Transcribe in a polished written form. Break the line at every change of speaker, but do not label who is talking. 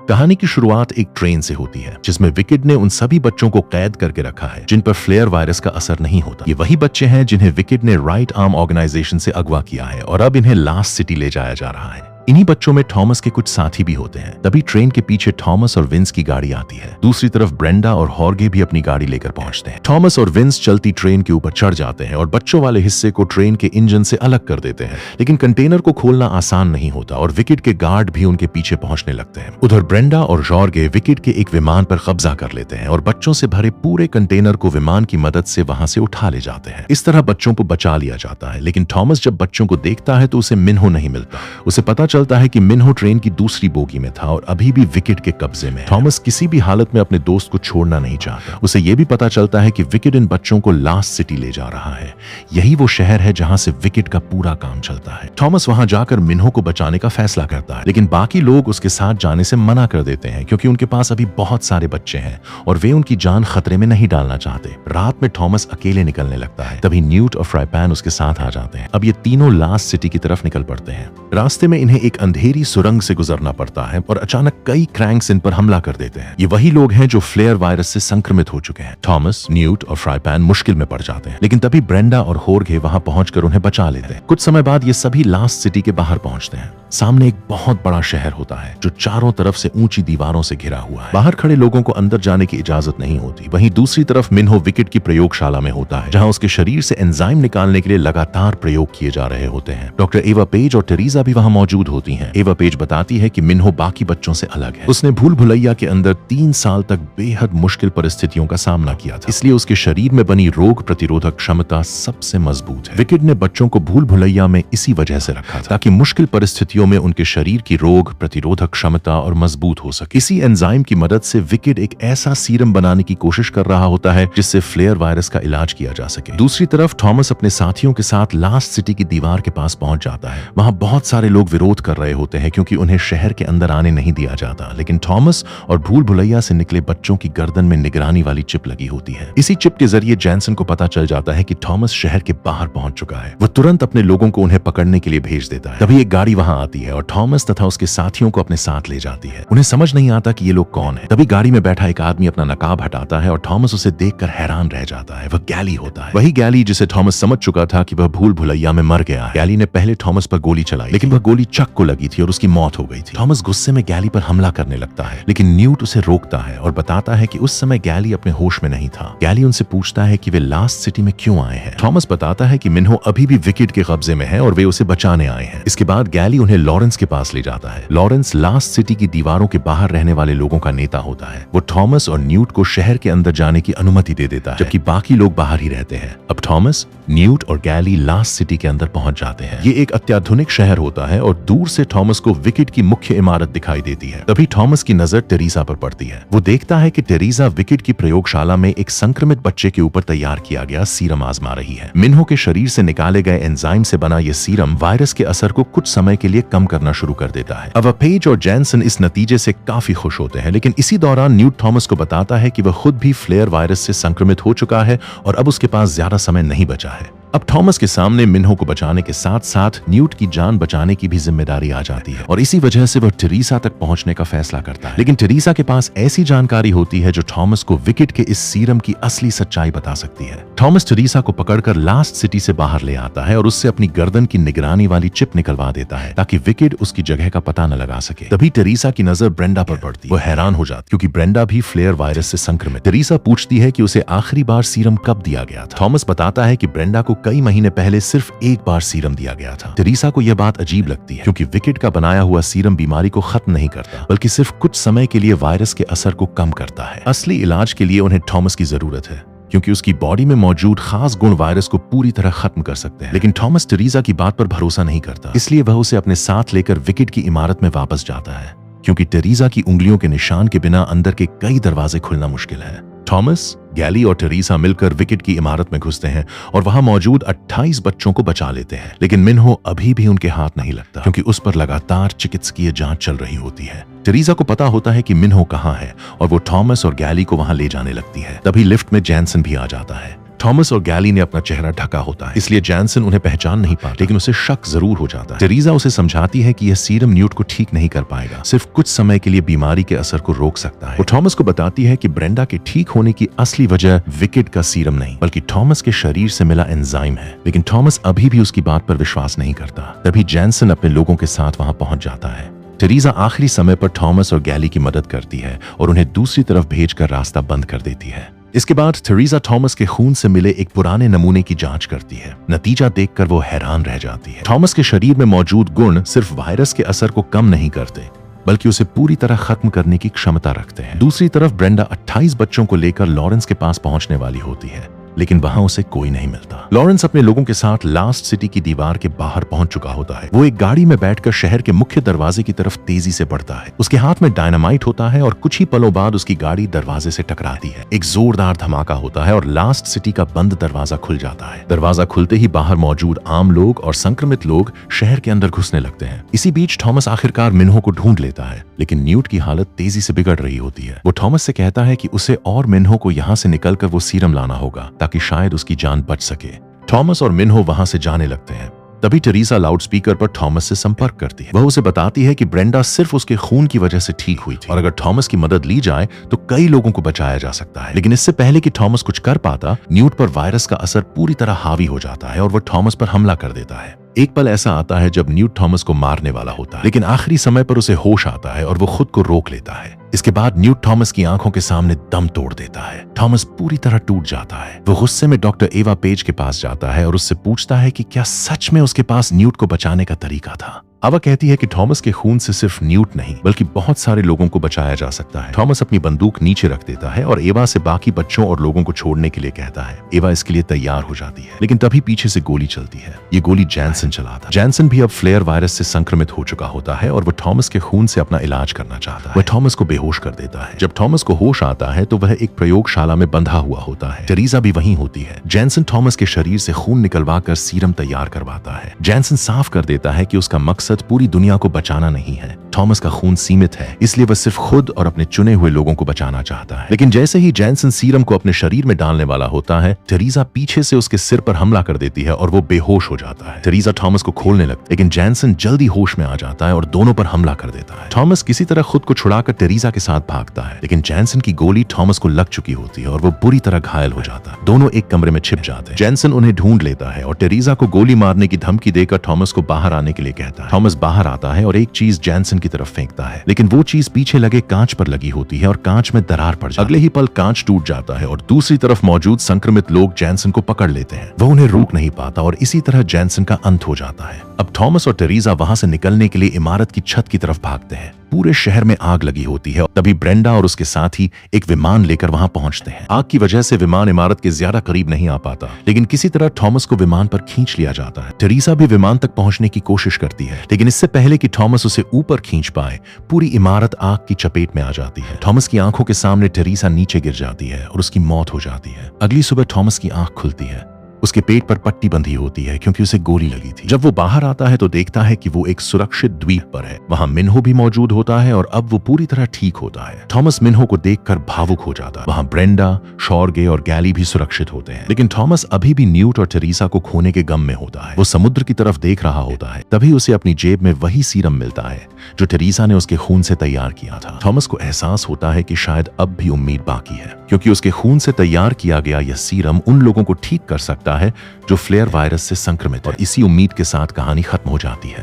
कहानी की शुरुआत एक ट्रेन से होती है जिसमें विकेट ने उन सभी बच्चों को कैद करके रखा है जिन पर फ्लेयर वायरस का असर नहीं होता। ये वही बच्चे हैं जिन्हें विकेट ने राइट आर्म ऑर्गेनाइजेशन से अगवा किया है और अब इन्हें लास्ट सिटी ले जाया जा रहा है। इन्हीं बच्चों में थॉमस के कुछ साथी भी होते हैं। तभी ट्रेन के पीछे थॉमस और विंस की गाड़ी आती है। दूसरी तरफ ब्रेंडा और हॉर्गे भी अपनी गाड़ी लेकर पहुंचते हैं। थॉमस और विंस चलती ट्रेन के ऊपर चढ़ जाते हैं और बच्चों वाले हिस्से को ट्रेन के इंजन से अलग कर देते हैं। लेकिन कंटेनर को खोलना आसान नहीं होता और विकेट के गार्ड भी उनके पीछे पहुंचने लगते हैं। उधर ब्रेंडा और हॉर्गे विकेट के एक विमान पर कब्जा कर लेते हैं और बच्चों से भरे पूरे कंटेनर को विमान की मदद से वहां से उठा ले जाते हैं। इस तरह बच्चों को बचा लिया जाता है। लेकिन थॉमस जब बच्चों को देखता है तो उसे मिन्हो नहीं मिलता। उसे पता चलता है कि मिन्हो ट्रेन की दूसरी बोगी में था और अभी भी विकेट के कब्जे में है। थॉमस किसी भी हालत में अपने दोस्त को छोड़ना नहीं चाहता। उसे यह भी पता चलता है कि विकेट इन बच्चों को लास्ट सिटी ले जा रहा है। यही वो शहर है जहां से विकेट का पूरा काम चलता है। थॉमस वहां जाकर मिन्हो को बचाने का फैसला करता है, लेकिन बाकी लोग उसके साथ जाने से मना कर देते हैं क्योंकि उनके पास अभी बहुत सारे बच्चे हैं और वे उनकी जान खतरे में नहीं डालना चाहते। रात में थॉमस अकेले निकलने लगता है। तभी न्यूट और फ्राईपैन उसके साथ आ जाते हैं। अब ये तीनों लास्ट सिटी की तरफ निकल पड़ते हैं। रास्ते में इन्हें एक अंधेरी सुरंग से गुजरना पड़ता है और अचानक कई क्रैंक्स इन पर हमला कर देते हैं। ये वही लोग हैं जो फ्लेयर वायरस से संक्रमित हो चुके हैं। थॉमस, न्यूट और फ्राईपैन मुश्किल में पड़ जाते हैं, लेकिन तभी ब्रेंडा और हॉर्गे वहां पहुंचकर उन्हें बचा लेते हैं। कुछ समय बाद ये सभी लास्ट सिटी के बाहर पहुंचते हैं। सामने एक बहुत बड़ा शहर होता है जो चारों तरफ से ऊंची दीवारों से घिरा हुआ है। बाहर खड़े लोगों को अंदर जाने की इजाजत नहीं होती। वहीं दूसरी तरफ मिन्हो विकेट की प्रयोगशाला में होता है जहां उसके शरीर से एंजाइम निकालने के लिए लगातार प्रयोग किए जा रहे होते हैं। डॉक्टर एवा पेज और टेरेसा भी वहां मौजूद होती हैं। एवा पेज बताती है कि मिन्हो बाकी बच्चों से अलग है। उसने भूल भुलैया के अंदर 3 साल तक बेहद मुश्किल परिस्थितियों का सामना किया था, इसलिए उसके शरीर में बनी रोग प्रतिरोधक क्षमता सबसे मजबूत है। विकेट ने बच्चों को भूल भुलैया में इसी वजह से रखा था ताकि मुश्किल परिस्थितियों में उनके शरीर की रोग प्रतिरोधक क्षमता और मजबूत हो सके। इसी एंजाइम की मदद से विकेट एक ऐसा सीरम बनाने की कोशिश कर रहा होता है जिससे फ्लेयर वायरस का इलाज किया जा सके। दूसरी तरफ थॉमस अपने साथियों के साथ लास्ट सिटी की दीवार के पास पहुंच जाता है। वहां बहुत सारे लोग विरोध कर रहे होते हैं क्योंकि उन्हें शहर के अंदर आने नहीं दिया जाता, लेकिन थॉमस और भूल भुलैया से निकले बच्चों की गर्दन में निगरानी वाली चिप लगी होती है। इसी चिप के जरिए जैनसन को पता चल जाता है कि थॉमस शहर के बाहर पहुंच चुका है। वो तुरंत अपने लोगों को उन्हें पकड़ने के लिए भेज देता है। तभी एक गाड़ी वहां आती है और थॉमस तथा उसके साथियों को अपने साथ ले जाती है। उन्हें समझ नहीं आता कि ये लोग कौन है। तभी गाड़ी में बैठा एक आदमी अपना नकाब हटाता है और थॉमस उसे देखकर हैरान रह जाता है। वह गैली होता है, वही गैली जिसे थॉमस समझ चुका था कि वह भूल भुलैया में मर गया है। गैली ने पहले थॉमस पर गोली चलाई, लेकिन वह गोली चक को लगी थी और उसकी मौत हो गई थी। थॉमस गुस्से में गैली पर हमला करने लगता है, लेकिन न्यूट उसे रोकता है और बताता है कि उस समय गैली अपने होश में नहीं था। गैली उनसे पूछता है कि वे लास्ट सिटी में क्यों आए हैं। थॉमस बताता है कि मिन्हो अभी भी विकेट के कब्जे में है और वे उसे बचाने आए हैं। इसके बाद गैली उन्हें लॉरेंस के पास ले जाता है। लॉरेंस लास्ट सिटी की दीवारों के बाहर रहने वाले लोगों का नेता होता है। वो थॉमस और न्यूट को शहर के अंदर जाने की अनुमति दे देता है, जबकि बाकी लोग बाहर ही रहते हैं। अब थॉमस, न्यूट और गैली लास्ट सिटी के अंदर पहुंच जाते हैं। ये एक अत्याधुनिक शहर होता है और दूर से थॉमस को विकेट की मुख्य इमारत दिखाई देती है। तभी थॉमस की नजर टेरेसा पर पड़ती है। वो देखता है कि टेरेसा विकेट की प्रयोगशाला में एक संक्रमित बच्चे के ऊपर तैयार किया गया सीरम आजमा रही है। मिन्हो के शरीर से निकाले गए एंजाइम से बना यह सीरम वायरस के असर को कुछ समय के लिए कम करना शुरू कर देता है। अब पेज और जैनसन इस नतीजे से काफी खुश होते हैं, लेकिन इसी दौरान न्यूट थॉमस को बताता है कि वह खुद भी फ्लेयर वायरस से संक्रमित हो चुका है और अब उसके पास ज्यादा समय नहीं बचा है। अब थॉमस के सामने मिन्हो को बचाने के साथ साथ न्यूट की जान बचाने की भी जिम्मेदारी आ जाती है और इसी वजह से वह टेरेसा तक पहुंचने का फैसला करता है। लेकिन टेरेसा के पास ऐसी जानकारी होती है जो थॉमस को विकेट के इस सीरम की असली सच्चाई बता सकती है। थॉमस टेरेसा को पकड़कर लास्ट सिटी से बाहर ले आता है और उससे अपनी गर्दन की निगरानी वाली चिप निकलवा देता है ताकि विकेट उसकी जगह का पता न लगा सके। तभी टेरेसा की नजर ब्रेंडा पर पड़ती है। वो हैरान हो जाती क्योंकि ब्रेंडा भी फ्लेयर वायरस से संक्रमित। टेरेसा पूछती है कि उसे आखिरी बार सीरम कब दिया गया था। थॉमस बताता है कि ब्रेंडा को कई महीने पहले सिर्फ एक बार सीरम दिया गया था। टेरेसा को यह बात अजीब लगती है क्योंकि विकेट का बनाया हुआ सीरम बीमारी को खत्म नहीं करता, बल्कि सिर्फ कुछ समय के लिए वायरस के असर को कम करता है। असली इलाज के लिए उन्हें थॉमस की जरूरत है क्योंकि उसकी बॉडी में मौजूद खास गुण वायरस को पूरी तरह खत्म कर सकते हैं। लेकिन थॉमस टेरेसा की बात पर भरोसा नहीं करता, इसलिए वह उसे अपने साथ लेकर विकेट की इमारत में वापस जाता है क्योंकि टेरेसा की उंगलियों के निशान के बिना अंदर के कई दरवाजे खुलना मुश्किल है। थॉमस, गैली और टेरेसा मिलकर विकेट की इमारत में घुसते हैं और वहां मौजूद 28 बच्चों को बचा लेते हैं, लेकिन मिन्हो अभी भी उनके हाथ नहीं लगता क्योंकि उस पर लगातार चिकित्सकीय जांच चल रही होती है। टेरेसा को पता होता है कि मिन्हो कहां है और वो थॉमस और गैली को वहां ले जाने लगती है। तभी लिफ्ट में जैनसन भी आ जाता है। थॉमस और गैली ने अपना चेहरा ढका होता है, इसलिए जैनसन उन्हें पहचान नहीं पाता, लेकिन उसे शक जरूर हो जाता है। टेरेसा उसे समझाती है कि यह सीरम न्यूट को ठीक नहीं कर पाएगा, सिर्फ कुछ समय के लिए बीमारी के असर को रोक सकता है। वो थॉमस को बताती है कि ब्रेंडा के ठीक होने की असली वजह विकेट का सीरम नहीं बल्कि थॉमस के शरीर से मिला एंजाइम है, लेकिन थॉमस अभी भी उसकी बात पर विश्वास नहीं करता। तभी जैनसन अपने लोगों के साथ वहां पहुंच जाता है। टेरेसा आखिरी समय पर थॉमस और गैली की मदद करती है और उन्हें दूसरी तरफ भेजकर रास्ता बंद कर देती है। इसके बाद टेरेसा थॉमस के खून से मिले एक पुराने नमूने की जांच करती है। नतीजा देखकर वो हैरान रह जाती है। थॉमस के शरीर में मौजूद गुण सिर्फ वायरस के असर को कम नहीं करते बल्कि उसे पूरी तरह खत्म करने की क्षमता रखते हैं। दूसरी तरफ ब्रेंडा 28 बच्चों को लेकर लॉरेंस के पास पहुंचने वाली होती है, लेकिन वहां उसे कोई नहीं मिलता। लॉरेंस अपने लोगों के साथ लास्ट सिटी की दीवार के बाहर पहुंच चुका होता है। वो एक गाड़ी में बैठकर शहर के मुख्य दरवाजे की तरफ तेजी से बढ़ता है। उसके हाथ में डायनामाइट होता है और कुछ ही पलों बाद उसकी गाड़ी दरवाजे से टकराती है। एक जोरदार धमाका होता है और लास्ट सिटी का बंद दरवाजा खुल जाता है। दरवाजा खुलते ही बाहर मौजूद आम लोग और संक्रमित लोग शहर के अंदर घुसने लगते हैं। इसी बीच थॉमस आखिरकार मिन्हो को ढूंढ लेता है, लेकिन न्यूट की हालत तेजी से बिगड़ रही होती है। वो थॉमस से कहता है कि उसे और मिन्हो को यहाँ से निकलकर वो सीरम लाना होगा ताकि शायद उसकी जान बच सके। थॉमस और मिन्हो वहां से जाने लगते हैं। तभी टेरेसा लाउडस्पीकर पर थॉमस से संपर्क करती है। वह उसे बताती है कि ब्रेंडा सिर्फ उसके खून की वजह से ठीक हुई थी और अगर थॉमस की मदद ली जाए तो कई लोगों को बचाया जा सकता है। लेकिन इससे पहले कि थॉमस कुछ कर पाता, न्यूट पर वायरस का असर पूरी तरह हावी हो जाता है और वह थॉमस पर हमला कर देता है। एक पल ऐसा आता है जब न्यूट थॉमस को मारने वाला होता है, लेकिन आखिरी समय पर उसे होश आता है और वो खुद को रोक लेता है। इसके बाद न्यूट थॉमस की आंखों के सामने दम तोड़ देता है। थॉमस पूरी तरह टूट जाता है। वो गुस्से में डॉक्टर एवा पेज के पास जाता है और उससे पूछता है कि क्या सच में उसके पास न्यूट को बचाने का तरीका था। आवा कहती है कि थॉमस के खून से सिर्फ न्यूट नहीं बल्कि बहुत सारे लोगों को बचाया जा सकता है। थॉमस अपनी बंदूक नीचे रख देता है और एवा से बाकी बच्चों और लोगों को छोड़ने के लिए कहता है। एवा इसके लिए तैयार हो जाती है, लेकिन तभी पीछे से गोली चलती है। ये गोली जैनसन चलाता। जैनसन भी अब फ्लेयर वायरस से संक्रमित हो चुका होता है और वो थॉमस के खून से अपना इलाज करना चाहता है। वह थॉमस को बेहोश कर देता है। जब थॉमस को होश आता है तो वह एक प्रयोगशाला में बंधा हुआ होता है। टेरेसा भी वहीं होती है। जैनसन थॉमस के शरीर से खून निकलवा कर सीरम तैयार करवाता है। जैनसन साफ कर देता है कि उसका मकसद पूरी दुनिया को बचाना नहीं है। थॉमस का खून सीमित है, इसलिए वह सिर्फ खुद और अपने चुने हुए लोगों को बचाना चाहता है। लेकिन जैसे ही जैनसन सीरम को अपने शरीर में डालने वाला होता है, टेरेसा पीछे से उसके सिर पर हमला कर देती है और वो बेहोश हो जाता है। टेरेसा थॉमस को खोलने लगती है, लेकिन जैनसन जल्दी होश में आ जाता है और दोनों पर हमला कर देता है। थॉमस किसी तरह खुद को छुड़ाकर टेरेसा के साथ भागता है, लेकिन जैनसन की गोली थॉमस को लग चुकी होती है और वो बुरी तरह घायल हो जाता है। दोनों एक कमरे में छिप जाते हैं। जैनसन उन्हें ढूंढ लेता है और टेरेसा को गोली मारने की धमकी देकर थॉमस को बाहर आने के लिए कहता है। थॉमस बाहर आता है और एक चीज जैनसन की तरफ फेंकता है, लेकिन वो चीज पीछे लगे कांच पर लगी होती है और कांच में दरार पड़ जाती है। अगले ही पल कांच टूट जाता है और दूसरी तरफ मौजूद संक्रमित लोग जैनसन को पकड़ लेते हैं। वह उन्हें रोक नहीं पाता और इसी तरह जैनसन का अंत हो जाता है। अब थॉमस और टेरेसा वहां से निकलने के लिए इमारत की छत की तरफ भागते हैं। पूरे शहर में आग लगी होती है। तभी ब्रेंडा और उसके साथी एक विमान लेकर वहां पहुंचते हैं। आग की वजह से विमान इमारत के ज्यादा करीब नहीं आ पाता, लेकिन किसी तरह थॉमस को विमान पर खींच लिया जाता है। टेरेसा भी विमान तक पहुंचने की कोशिश करती है, लेकिन इससे पहले कि थॉमस उसे ऊपर खींच पाए, पूरी इमारत आग की चपेट में आ जाती है। थॉमस की आंखों के सामने टेरेसा नीचे गिर जाती है और उसकी मौत हो जाती है। अगली सुबह थॉमस की आंख खुलती है। उसके पेट पर पट्टी बंधी होती है क्योंकि उसे गोली लगी थी। जब वो बाहर आता है तो देखता है कि वो एक सुरक्षित द्वीप पर है। वहां मिन्हो भी मौजूद होता है और अब वो पूरी तरह ठीक होता है। थॉमस मिन्हो को देखकर भावुक हो जाता है। वहां ब्रेंडा, शॉर्गे और गैली भी सुरक्षित होते हैं, लेकिन थॉमस अभी भी न्यूट और टेरेसा को खोने के गम में होता है। वो समुद्र की तरफ देख रहा होता है। तभी उसे अपनी जेब में वही सीरम मिलता है जो टेरेसा ने उसके खून से तैयार किया था। थॉमस को एहसास होता है कि शायद अब भी उम्मीद बाकी है, क्योंकि उसके खून से तैयार किया गया यह सीरम उन लोगों को ठीक कर सकता है जो फ्लेयर वायरस से संक्रमित है। और इसी उम्मीद के साथ कहानी खत्म हो जाती है।